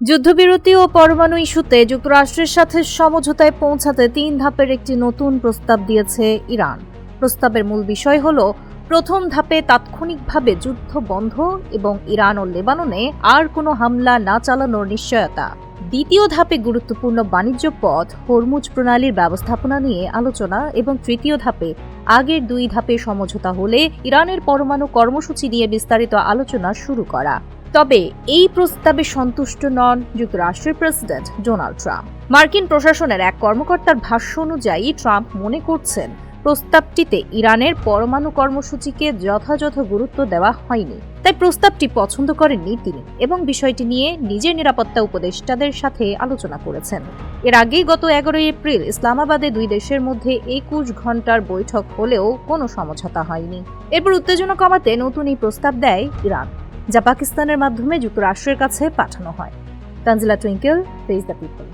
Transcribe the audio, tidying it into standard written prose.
যুদ্ধবিরতি ও পরমাণু ইস্যুতে যুক্তরাষ্ট্রের সাথে সমঝোতায় পৌঁছাতে ৩ ধাপের একটি নতুন প্রস্তাব দিয়েছে ইরান। প্রস্তাবের মূল বিষয় হল প্রথম ধাপে তাৎক্ষণিকভাবে যুদ্ধ বন্ধ এবং ইরান ও লেবাননে আর কোনো হামলা না চালানোর নিশ্চয়তা। দ্বিতীয় ধাপে গুরুত্বপূর্ণ বাণিজ্য পথ হরমুজ প্রণালীর ব্যবস্থাপনা নিয়ে আলোচনা এবং তৃতীয় ধাপে আগের ২ ধাপে সমঝোতা হলে ইরানের পরমাণু কর্মসূচি নিয়ে বিস্তারিত আলোচনা শুরু করা। তবে এই প্রস্তাবে সন্তুষ্ট নন যুক্তরাষ্ট্রের প্রেসিডেন্ট ডোনাল্ড ট্রাম্প। মার্কিন প্রশাসনের এক কর্মকর্তার ভাষ্য অনুযায়ী ট্রাম্প মনে করছেন প্রস্তাবটিতে ইরানের পরমাণু কর্মসূচিকে যথাযথ গুরুত্ব দেওয়া হয়নি, তাই প্রস্তাবটি পছন্দ করেননি তিনি এবং বিষয়টি নিয়ে নিজের নিরাপত্তা উপদেষ্টাদের সাথে আলোচনা করেছেন। এর আগেই গত ১১ এপ্রিল ইসলামাবাদে ২ দেশের মধ্যে ২১ ঘণ্টার বৈঠক হলেও কোনো সমঝোতা হয়নি। এরপর উত্তেজনা কমাতে নতুন এই প্রস্তাব দেয় ইরান, যা পাকিস্তানের মাধ্যমে যুক্তরাষ্ট্রের কাছে পাঠানো হয়। Tanzila Twinkle, face the people.